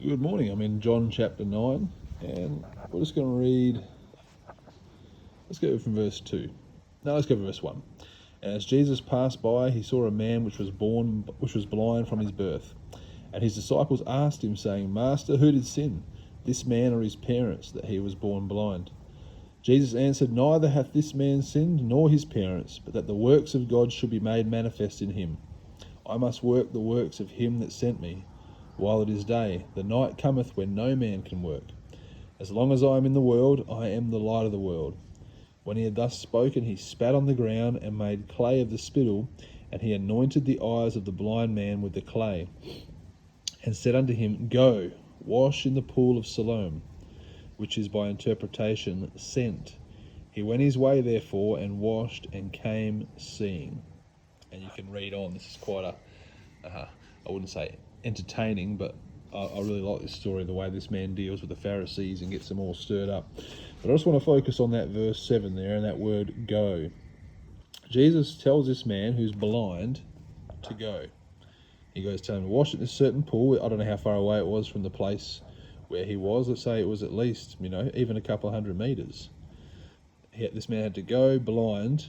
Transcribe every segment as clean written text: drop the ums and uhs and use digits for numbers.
Good morning. I'm in John chapter 9, and we're just going to read. Let's go from verse 2. No, let's go from verse 1. And as Jesus passed by, he saw a man which was blind from his birth. And his disciples asked him, saying, Master, who did sin, this man or his parents, that he was born blind? Jesus answered, Neither hath this man sinned, nor his parents, but that the works of God should be made manifest in him. I must work the works of him that sent me, while it is day. The night cometh when no man can work. As long as I am in the world, I am the light of the world. When he had thus spoken, he spat on the ground and made clay of the spittle, and he anointed the eyes of the blind man with the clay, and said unto him, Go, wash in the pool of Siloam, which is by interpretation sent. He went his way therefore, and washed, and came seeing. And you can read on. This is quite I wouldn't say entertaining, but I really like this story, the way this man deals with the Pharisees and gets them all stirred up. But I just want to focus on that verse 7 there and that word go. Jesus tells this man who's blind to go. He goes to him to wash at this certain pool. I don't know how far away it was from the place where he was. Let's say it was at least, even a couple of 100 meters. This man had to go blind,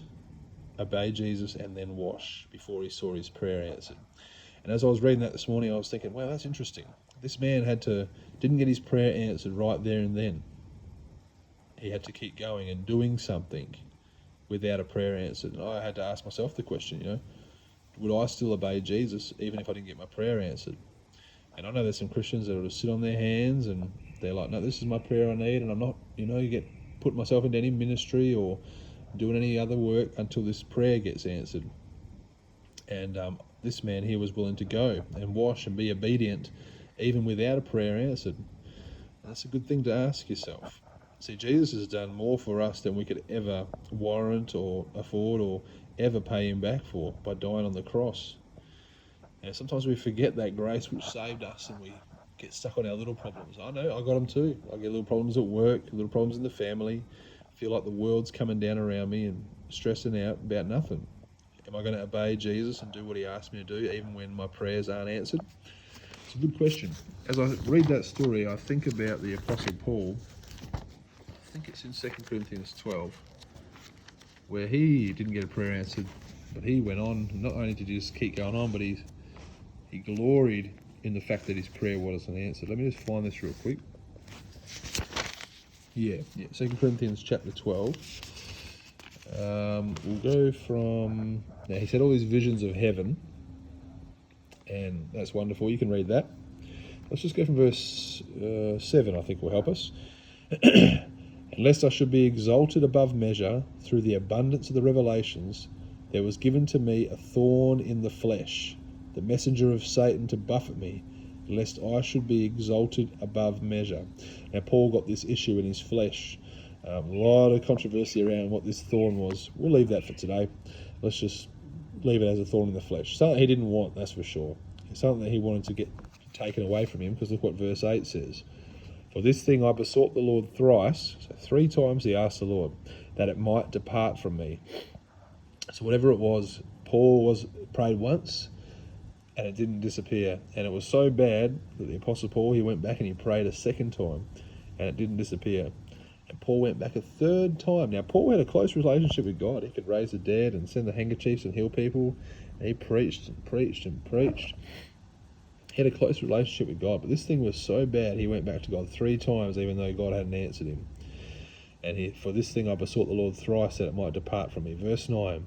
obey Jesus, and then wash before he saw his prayer answered. And as I was reading that this morning, I was thinking, wow, that's interesting. This man didn't get his prayer answered right there and then. He had to keep going and doing something without a prayer answered. And I had to ask myself the question, would I still obey Jesus even if I didn't get my prayer answered? And I know there's some Christians that will just sit on their hands and they're like, no, this is my prayer I need, and I'm not, putting myself into any ministry or doing any other work until this prayer gets answered. And this man here was willing to go and wash and be obedient even without a prayer answered. And that's a good thing to ask yourself. See, Jesus has done more for us than we could ever warrant or afford or ever pay him back for by dying on the cross. And sometimes we forget that grace which saved us and we get stuck on our little problems. I know, I got them too. I get little problems at work, little problems in the family. I feel like the world's coming down around me and stressing out about nothing. Am I going to obey Jesus and do what he asked me to do even when my prayers aren't answered? It's a good question. As I read that story, I think about the Apostle Paul. I think it's in 2 Corinthians 12, where he didn't get a prayer answered, but he went on, not only to just keep going on, but he gloried in the fact that his prayer wasn't answered. Let me just find this real quick. Yeah, 2 Corinthians chapter 12. We'll go from... Now, he said all these visions of heaven, and that's wonderful. You can read that. Let's just go from verse 7, I think will help us. Lest I should be exalted above measure through the abundance of the revelations, there was given to me a thorn in the flesh, the messenger of Satan to buffet me, lest I should be exalted above measure. Now, Paul got this issue in his flesh. A lot of controversy around what this thorn was. We'll leave that for today. Let's just leave it as a thorn in the flesh. Something he didn't want, that's for sure. It's something that he wanted to get taken away from him, because look what verse 8 says. For this thing I besought the Lord thrice, so 3 times he asked the Lord, that it might depart from me. So whatever it was, Paul prayed once, and it didn't disappear. And it was so bad that the Apostle Paul, he went back and he prayed a second time, and it didn't disappear. And Paul went back a third time. Now, Paul had a close relationship with God. He could raise the dead and send the handkerchiefs and heal people. And he preached and preached and preached. He had a close relationship with God. But this thing was so bad, he went back to God 3 times, even though God hadn't answered him. And for this thing I besought the Lord thrice, that it might depart from me. Verse 9.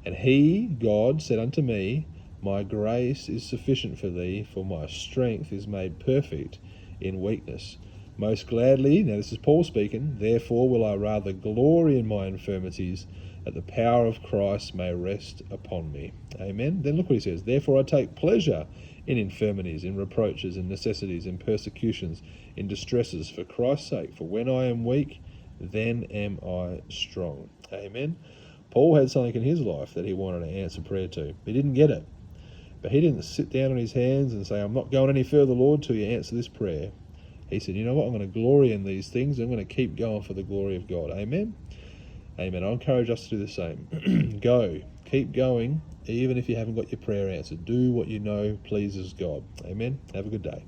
And he, God, said unto me, My grace is sufficient for thee, for my strength is made perfect in weakness. Most gladly, now this is Paul speaking, therefore will I rather glory in my infirmities, that the power of Christ may rest upon me. Amen. Then look what he says. Therefore I take pleasure in infirmities, in reproaches, in necessities, in persecutions, in distresses, for Christ's sake. For when I am weak, then am I strong. Amen. Paul had something in his life that he wanted to answer prayer to. He didn't get it. But he didn't sit down on his hands and say, I'm not going any further, Lord, till you answer this prayer. He said, you know what, I'm going to glory in these things. I'm going to keep going for the glory of God. Amen? Amen. I encourage us to do the same. Go. Keep going, even if you haven't got your prayer answered. Do what you know pleases God. Amen? Have a good day.